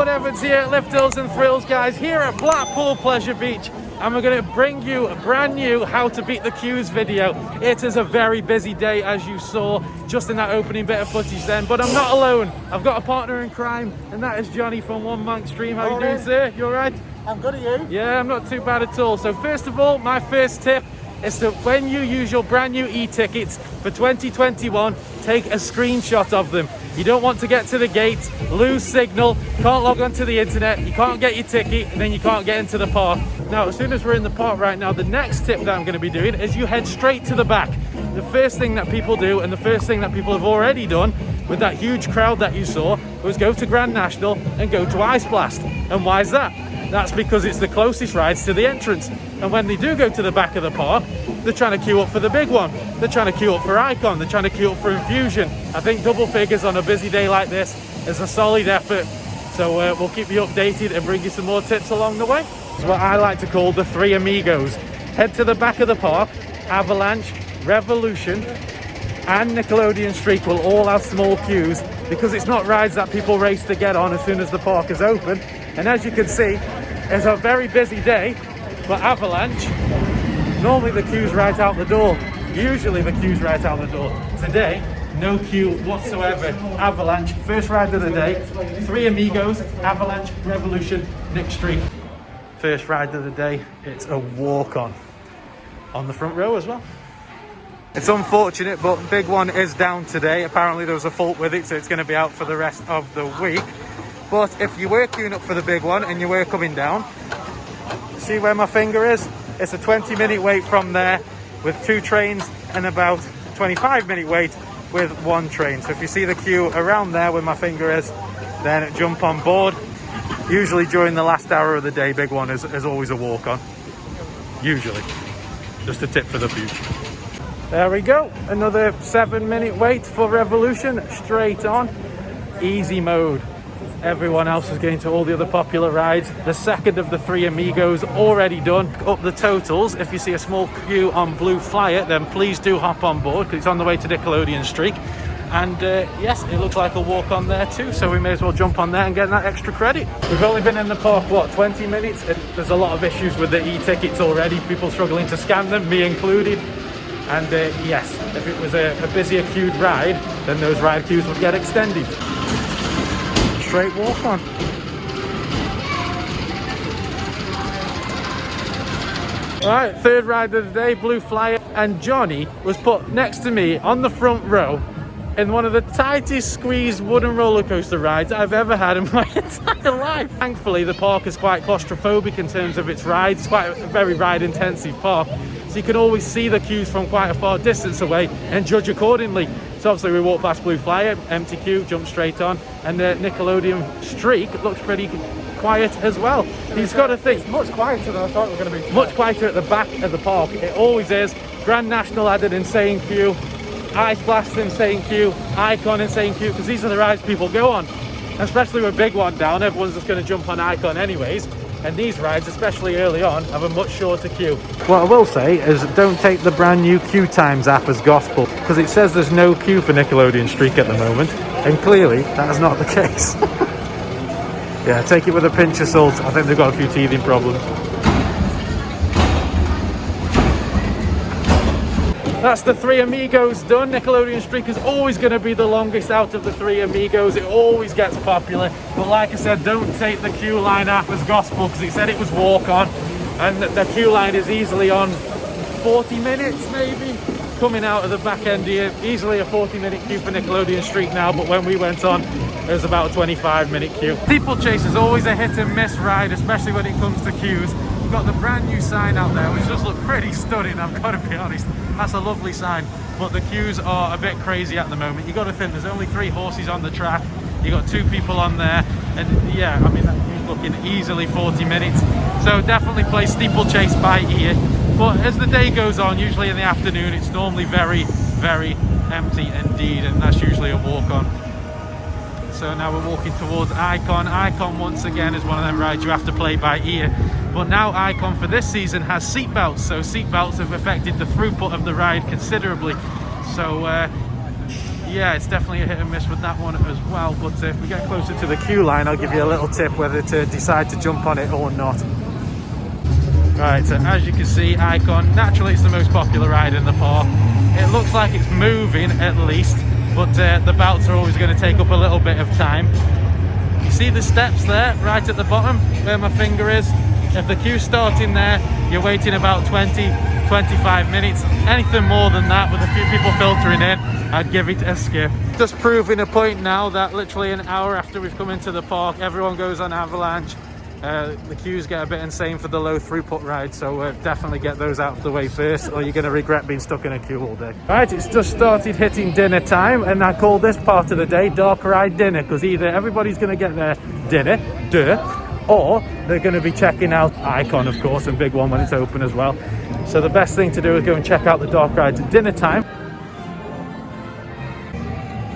Everyone, Evans here, Lift Hills and Thrills guys, here at Blackpool Pleasure Beach, and we're going to bring you a brand new How to Beat the Queues video. It is a very busy day, as you saw just in that opening bit of footage then, but I'm not alone. I've got a partner in crime, and that is Johnny from One Monk Stream. How you doing, sir? You alright? I'm good, are you? Yeah, I'm not too bad at all. So first of all, my first tip is that when you use your brand new e-tickets for 2021, take a screenshot of them. You don't want to get to the gate, lose signal, can't log onto the internet, you can't get your ticket, and then you can't get into the park. Now, as soon as we're in the park right now, the next tip that I'm going to be doing is you head straight to the back. The first thing that people do, and the first thing that people have already done with that huge crowd that you saw, was go to Grand National and go to Ice Blast. And why is that? That's because it's the closest rides to the entrance. And when they do go to the back of the park, they're trying to queue up for the big one. They're trying to queue up for Icon. They're trying to queue up for Infusion. I think double figures on a busy day like this is a solid effort. So we'll keep you updated and bring you some more tips along the way. It's what I like to call the three amigos. Head to the back of the park. Avalanche, Revolution, and Nickelodeon Streak will all have small queues because it's not rides that people race to get on as soon as the park is open. And as you can see, it's a very busy day, but Avalanche, normally the queue's right out the door. Usually the queue's right out the door. Today, no queue whatsoever. Avalanche, first ride of the day. Three amigos, Avalanche, Revolution, Nick Streak. First ride of the day, it's a walk-on the front row as well. It's unfortunate, but Big One is down today. Apparently there was a fault with it, so it's going to be out for the rest of the week. But if you were queuing up for the big one and you were coming down, see where my finger is? It's a 20-minute wait from there with 2 trains and about 25-minute wait with 1 train. So if you see the queue around there where my finger is, then jump on board. Usually during the last hour of the day, Big One is always a walk-on. Usually. Just a tip for the future. There we go. Another 7-minute wait for Revolution. Straight on. Easy mode. Everyone else is getting to all the other popular rides. The second of the three amigos already done. Up the totals, if you see a small queue on Blue Flyer, then please do hop on board because it's on the way to Nickelodeon Streak. And yes, it looks like a walk on there too, so we may as well jump on there and get that extra credit. We've only been in the park, what, 20 minutes? And there's a lot of issues with the e-tickets already. People struggling to scan them, me included. And yes, if it was a busier queued ride, then those ride queues would get extended. Straight walk on. Right, third ride of the day, Blue Flyer, and Johnny was put next to me on the front row in one of the tightest squeezed wooden roller coaster rides I've ever had in my entire life. Thankfully, the park is quite claustrophobic in terms of its rides. It's quite a very ride intensive park, so you can always see the queues from quite a far distance away and judge accordingly. So obviously we walked past Blue Flyer, empty queue, jumped straight on, and the Nickelodeon Streak looks pretty quiet as well. He's got to think. It's much quieter than I thought it was going to be today. Much quieter at the back of the park. It always is. Grand National had an insane queue, Ice Blast insane queue, Icon insane queue, because these are the rides people go on. Especially with Big One down, everyone's just going to jump on Icon anyways. And these rides, especially early on, have a much shorter queue. What I will say is don't take the brand new Queue Times app as gospel, because it says there's no queue for Nickelodeon Streak at the moment, and clearly that is not the case. Yeah, take it with a pinch of salt. I think they've got a few teething problems. That's the three amigos done. Nickelodeon Streak is always going to be the longest out of the three amigos. It always gets popular. But like I said, don't take the queue line app as gospel because it said it was walk on. And the queue line is easily on 40 minutes maybe. Coming out of the back end here, easily a 40-minute queue for Nickelodeon Streak now. But when we went on, it was about a 25-minute queue. Steeplechase is always a hit and miss ride, especially when it comes to queues. We've got the brand new sign out there, which does look pretty stunning, I've got to be honest. That's a lovely sign, but the queues are a bit crazy at the moment. You got to think there's only 3 horses on the track. You got 2 people on there, and yeah, I mean that queue's looking easily 40 minutes. So definitely play Steeplechase by ear. But as the day goes on, usually in the afternoon, it's normally very, very empty indeed, and that's usually a walk-on. So now we're walking towards Icon. Icon once again is one of them rides you have to play by ear. But now Icon for this season has seatbelts, so seatbelts have affected the throughput of the ride considerably. So Yeah, it's definitely a hit and miss with that one as well. But if we get closer to the queue line, I'll give you a little tip whether to decide to jump on it or not. Right, so as you can see, Icon, naturally it's the most popular ride in the park. It looks like it's moving at least, but the bouts are always going to take up a little bit of time. You see the steps there, right at the bottom, where my finger is? If the queue's starting there, you're waiting about 20-25 minutes. Anything more than that, with a few people filtering in, I'd give it a skip. Just proving a point now that literally an hour after we've come into the park, everyone goes on Avalanche. The queues get a bit insane for the low throughput ride, so definitely get those out of the way first, or you're going to regret being stuck in a queue all day. Right, it's just started hitting dinner time, and I call this part of the day dark ride dinner, because either everybody's going to get their dinner, or they're going to be checking out Icon, of course, and Big One when it's open as well. So the best thing to do is go and check out the dark rides at dinner time.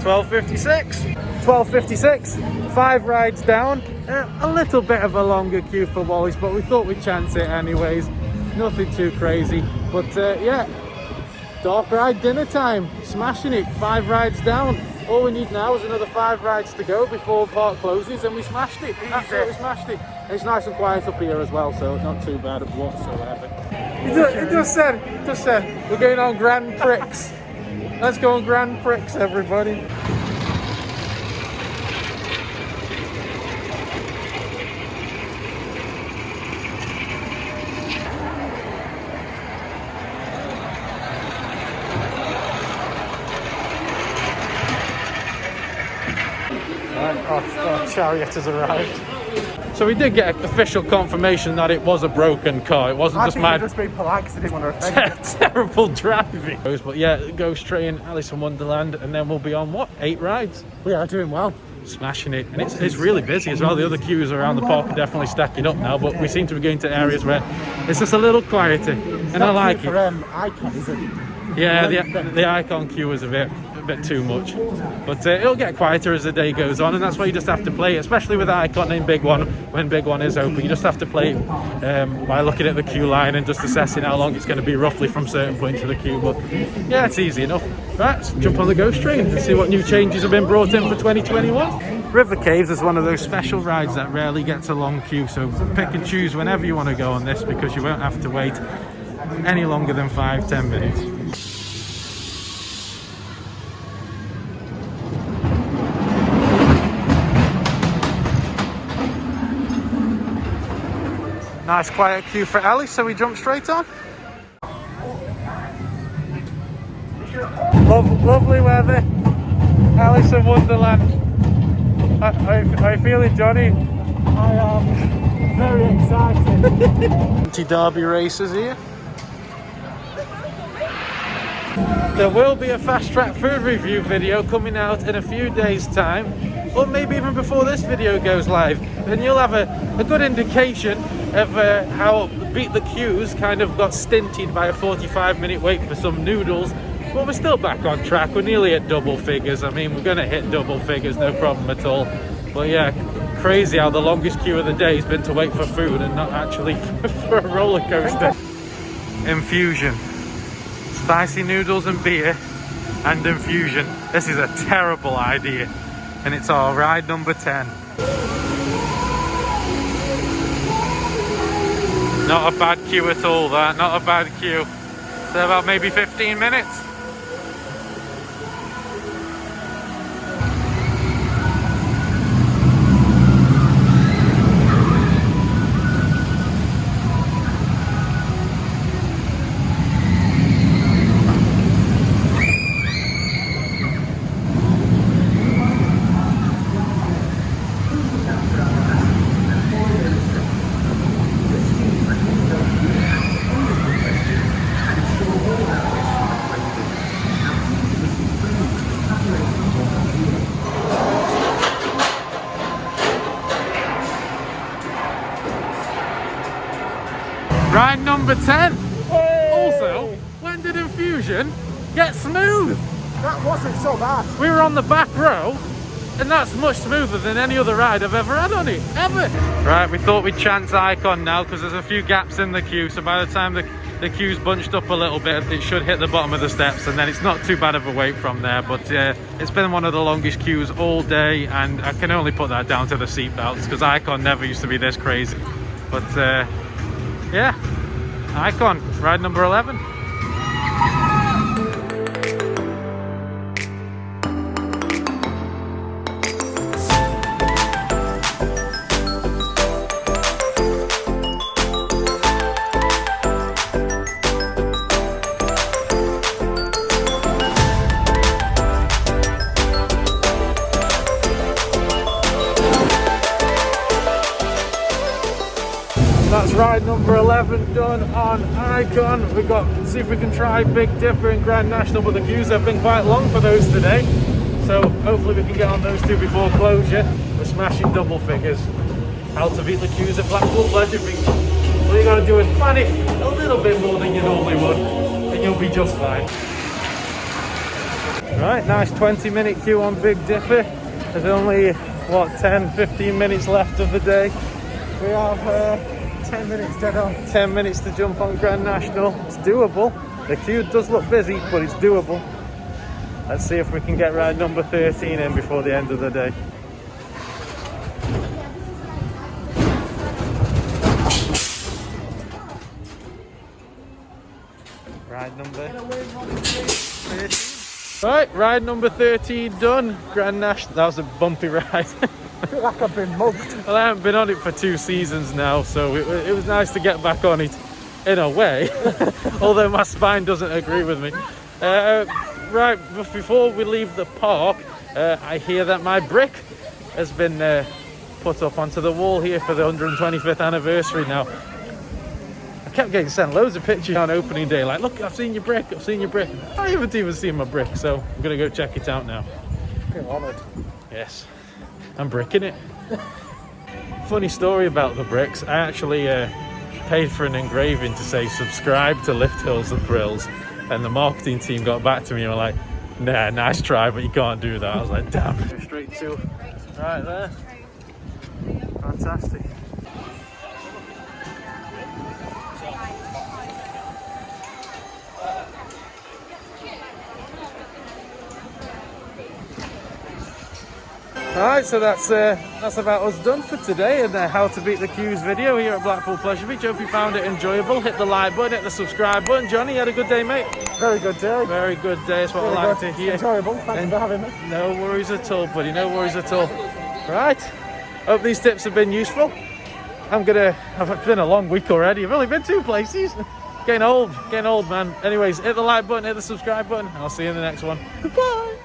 12:56. 12:56, 5 rides down. A little bit of a longer queue for Wally's, but we thought we'd chance it anyways. Nothing too crazy, but yeah, dark ride dinner time. Smashing it. 5 rides down. All we need now is another 5 rides to go before the park closes, and we smashed it. Absolutely smashed it. It's nice and quiet up here as well, so not too bad whatsoever. It just said we're going on Grand Prix. Let's go on Grand Prix, everybody. Our chariot has arrived. So we did get official confirmation that it was a broken car. It wasn't just my just being polite because I didn't want to offend you. terrible driving. But yeah, Ghost Train, Alice in Wonderland, and then we'll be on what? 8 rides? We are doing well. Smashing it, and it's really busy as well. The other queues around the park are definitely stacking up now, but we seem to be going to areas where it's just a little quieter, and I like it. Icon, is it? Yeah, the Icon queue is a bit too much, but it'll get quieter as the day goes on, and that's why you just have to play it, especially with Icon in Big One. When Big One is open, you just have to play it by looking at the queue line and just assessing how long it's going to be roughly from certain points of the queue. But yeah, it's easy enough. Right, let's jump on the Ghost Train and see what new changes have been brought in for 2021. River Caves is one of those special rides that rarely gets a long queue, so pick and choose whenever you want to go on this, because you won't have to wait any longer than 5-10 minutes. Nice quiet queue for Ellie, so we jump straight on. Lovely weather, Alice in Wonderland. How are you feeling, Johnny? I am very excited. Anti-derby races here. There will be a fast track food review video coming out in a few days' time, or maybe even before this video goes live, and you'll have a good indication of how Beat the Queues kind of got stinted by a 45-minute wait for some noodles. But we're still back on track. We're nearly at double figures. I mean, we're going to hit double figures, no problem at all. But yeah, crazy how the longest queue of the day has been to wait for food and not actually for a roller coaster. Infusion. Spicy noodles and beer and infusion. This is a terrible idea. And it's our ride number 10. Not a bad queue at all, that. Not a bad queue. So about maybe 15 minutes. Ride number 10. Hey! Also, when did infusion get smooth? That wasn't so bad. We were on the back row And that's much smoother than any other ride I've ever had on it, ever. Right, we thought we'd chance Icon now because there's a few gaps in the queue. So by the time the queue's bunched up a little bit, it should hit the bottom of the steps, and then it's not too bad of a wait from there. But it's been one of the longest queues all day, and I can only put that down to the seatbelts because Icon never used to be this crazy. But yeah, Icon, ride number 11. That's ride number 11 done on Icon. We've got, see if we can try Big Dipper and Grand National, but the queues have been quite long for those today. So hopefully we can get on those two before closure. We're smashing double figures. How to beat the queues at Blackpool Pleasure Beach. All you gotta do is plan it a little bit more than you normally would, and you'll be just fine. Right, nice 20-minute queue on Big Dipper. There's only, what, 10-15 minutes left of the day. We have 10 minutes dead on. 10 minutes to jump on Grand National. It's doable. The queue does look busy, but it's doable. Let's see if we can get ride number 13 in before the end of the day. Ride number 13. Right, ride number 13 done. Grand National. That was a bumpy ride. I feel like I've been mugged. Well, I haven't been on it for 2 seasons now, so it was nice to get back on it in a way, although my spine doesn't agree with me. Right, before we leave the park, I hear that my brick has been put up onto the wall here for the 125th anniversary now. I kept getting sent loads of pictures on opening day, like, look, I've seen your brick, I've seen your brick. I haven't even seen my brick, so I'm going to go check it out now. I feel honoured. Yes. I'm bricking it. Funny story about the bricks. I actually paid for an engraving to say subscribe to Lift Hills and Thrills, and the marketing team got back to me and were like, nah, nice try, but you can't do that. I was like, damn. Straight to right there. Fantastic. Alright, so that's about us done for today and how to beat the queues video here at Blackpool Pleasure Beach. Hope you found it enjoyable. Hit the like button, hit the subscribe button. Johnny, you had a good day, mate? Very good day. Very good day, that's what I like to hear. Enjoyable, thanks for having me. No worries at all, buddy, no worries at all. Right, hope these tips have been useful. I've been a long week already. I've only been 2 places. Getting old, man. Anyways, hit the like button, hit the subscribe button, and I'll see you in the next one. Goodbye.